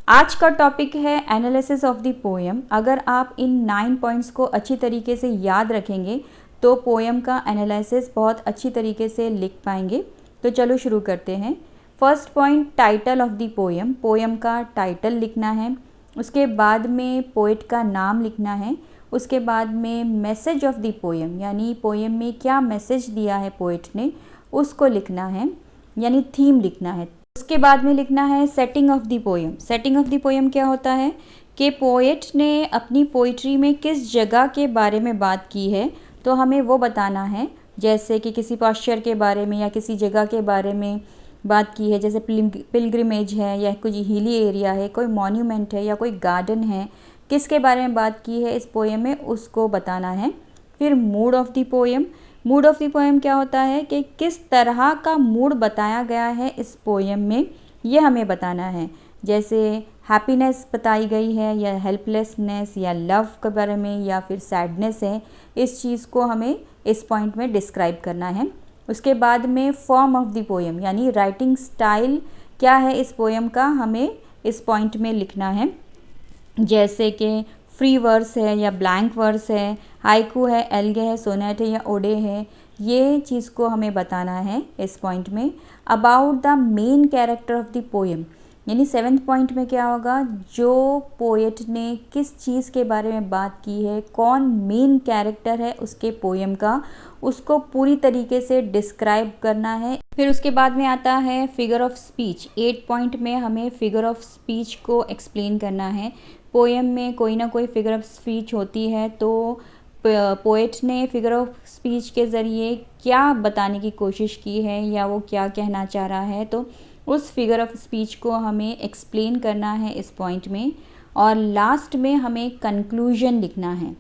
आज का टॉपिक है एनालिसिस ऑफ द पोएम। अगर आप इन 9 पॉइंट्स को अच्छी तरीके से याद रखेंगे तो पोएम का एनालिसिस बहुत अच्छी तरीके से लिख पाएंगे। तो चलो शुरू करते हैं। First point, title of the poem. Poem का टाइटल लिखना है। उसके बाद में पोएट का नाम लिखना है। उसके बाद में मैसेज ऑफ द पोएम, यानी पोएम में क्या मैसेज दिया है पोएट ने, उसको लिखना है, यानी थीम लिखना है। उसके बाद में लिखना है setting of the poem. Setting of the poem क्या होता है कि पोएट ने अपनी पोइट्री में किस जगह के बारे में बात की है, तो हमें वो बताना है। जैसे कि किसी पॉस्चर के बारे में या किसी जगह के बारे में बात की है, जैसे पिलग्रिमेज है या कोई हिली एरिया है, कोई मॉन्यूमेंट है या कोई गार्डन है, किसके बारे में बात की है इस पोएम में, उसको बताना है। फिर mood off the poem. Mood off the poem क्या होता है कि किस तरह का मूड बताया गया है इस पोएम में, ये हमें बताना है। जैसे हैप्पीनेस बताई गई है या हेल्पलेसनेस या लव के बारे में या फिर सैडनेस है, इस चीज़ को हमें इस पॉइंट में डिस्क्राइब करना है। उसके बाद में फॉर्म ऑफ द पोएम, यानी राइटिंग स्टाइल क्या है इस पोएम का, हमें इस पॉइंट में लिखना है। जैसे कि फ्री वर्स है या ब्लैंक वर्स है, हाइकू है, एल्गे है, सोनेट है या ओडे है, ये चीज़ को हमें बताना है इस पॉइंट में। About the main character of the poem, यानी 7th पॉइंट में क्या होगा, जो पोएट ने किस चीज़ के बारे में बात की है, कौन मेन कैरेक्टर है उसके पोएम का, उसको पूरी तरीके से डिस्क्राइब करना है। फिर उसके बाद में आता है फिगर ऑफ स्पीच। 8 पॉइंट में हमें फिगर ऑफ स्पीच को एक्सप्लेन करना है। पोएम में कोई ना कोई फिगर ऑफ स्पीच होती है, तो पोएट ने फिगर ऑफ स्पीच के ज़रिए क्या बताने की कोशिश की है या वो क्या कहना चाह रहा है, तो उस फिगर ऑफ स्पीच को हमें एक्सप्लेन करना है इस पॉइंट में। और लास्ट में हमें कंक्लूजन लिखना है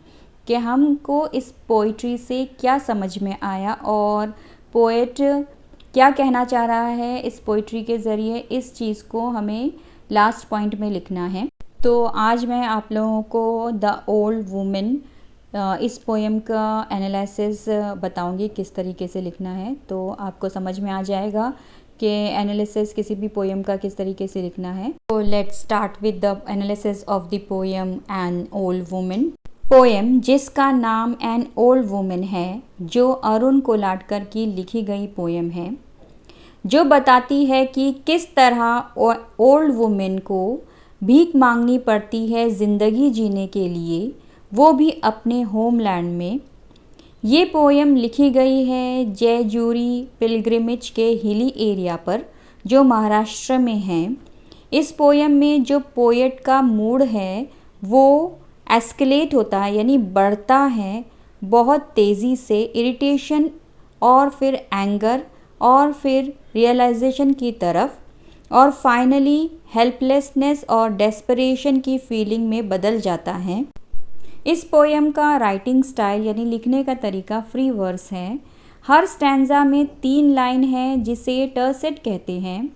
कि हमको इस पोइट्री से क्या समझ में आया और पोएट क्या कहना चाह रहा है इस पोइट्री के ज़रिए, इस चीज़ को हमें लास्ट पॉइंट में लिखना है। तो आज मैं आप लोगों को द ओल्ड वुमेन इस पोएम का एनालिसिस बताऊंगी किस तरीके से लिखना है, तो आपको समझ में आ जाएगा कि एनालिसिस किसी भी पोएम का किस तरीके से लिखना है। तो let's start with the analysis of the poem an old women. Poem जिसका नाम एन ओल्ड वुमेन है, जो अरुण कोलाटकर की लिखी गई पोएम है, जो बताती है कि किस तरह ओल्ड वुमेन को भीख मांगनी पड़ती है ज़िंदगी जीने के लिए, वो भी अपने होमलैंड में। ये पोएम लिखी गई है जयजुरी पिलग्रिमेज के हिली एरिया पर, जो महाराष्ट्र में है। इस पोएम में जो पोएट का मूड है वो एस्केलेट होता है, यानी बढ़ता है बहुत तेज़ी से, इरिटेशन और फिर एंगर और फिर रियलाइजेशन की तरफ, और फाइनली हेल्पलेसनेस और डेस्परेशन की फीलिंग में बदल जाता है। इस पोएम का राइटिंग स्टाइल यानी लिखने का तरीका फ्री वर्स है। हर स्टैंजा में 3 लाइन है जिसे टर्सेट कहते हैं।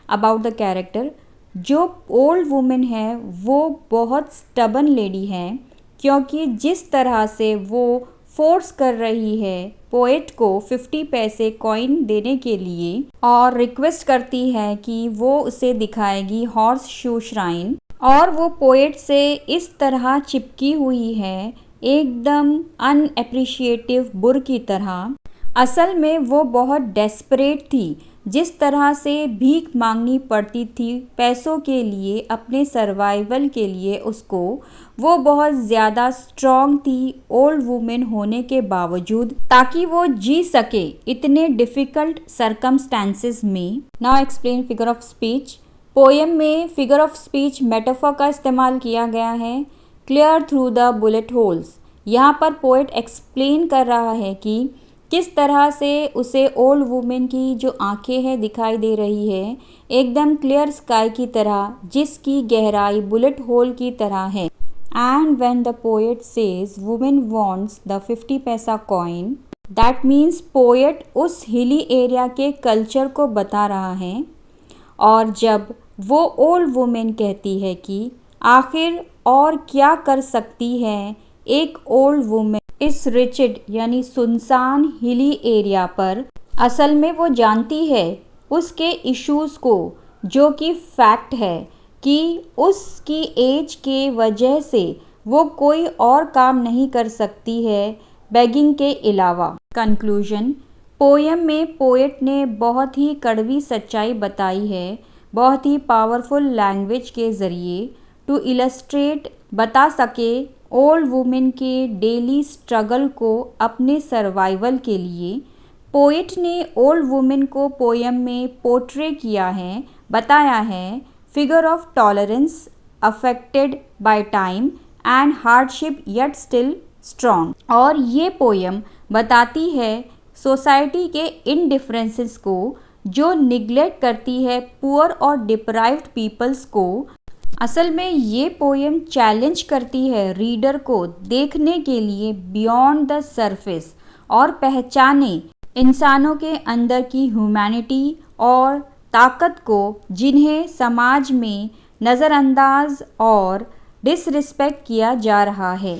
अबाउट द कैरेक्टर, जो ओल्ड वुमेन है वो बहुत स्टबन लेडी है, क्योंकि जिस तरह से वो फोर्स कर रही है पोएट को 50 पैसे कॉइन देने के लिए और रिक्वेस्ट करती है कि वो उसे दिखाएगी हॉर्स शू श्राइन, और वो पोएट से इस तरह चिपकी हुई है एकदम अनएप्रिशिएटिव बुर की तरह। असल में वो बहुत डेस्परेट थी, जिस तरह से भीख मांगनी पड़ती थी पैसों के लिए, अपने सर्वाइवल के लिए उसको, वो बहुत ज़्यादा स्ट्रॉन्ग थी ओल्ड वुमेन होने के बावजूद, ताकि वो जी सके इतने डिफ़िकल्ट सरकमस्टेंसेस में। Now explain figure of speech. Poem में फिगर ऑफ स्पीच मेटाफर का इस्तेमाल किया गया है, clear through the bullet holes. यहाँ पर पोएट एक्सप्लेन कर रहा है कि किस तरह से उसे ओल्ड वुमेन की जो आंखें हैं दिखाई दे रही है एकदम क्लियर स्काई की तरह, जिसकी गहराई बुलेट होल की तरह है। And when the poet says women wants the 50 पैसा कॉइन, दैट मीन्स पोएट उस हिली एरिया के कल्चर को बता रहा है। और जब वो ओल्ड वुमेन कहती है कि आखिर और क्या कर सकती है एक ओल्ड वुमेन इस रिचिड यानी सुनसान हिली एरिया पर, असल में वो जानती है उसके इश्यूज़ को, जो कि फैक्ट है कि उसकी एज के वजह से वो कोई और काम नहीं कर सकती है बेगिंग के अलावा। कंक्लूजन, पोएम में पोएट ने बहुत ही कड़वी सच्चाई बताई है, बहुत ही पावरफुल लैंग्वेज के ज़रिए टू इलस्ट्रेट बता सके ओल्ड वुमेन के डेली स्ट्रगल को अपने सर्वाइवल के लिए। पोएट ने ओल्ड वुमेन को पोएम में पोर्ट्रे किया है, बताया है figure of tolerance affected by time and hardship yet still strong. और ये पोएम बताती है सोसाइटी के इन डिफरेंसेस को जो निगलेक्ट करती है पुअर और डिप्राइव्ड पीपल्स को। असल में ये पोएम चैलेंज करती है रीडर को देखने के लिए बियॉन्ड द सरफेस और पहचाने इंसानों के अंदर की ह्यूमैनिटी और ताकत को जिन्हें समाज में नज़रअंदाज और डिसरिस्पेक्ट किया जा रहा है।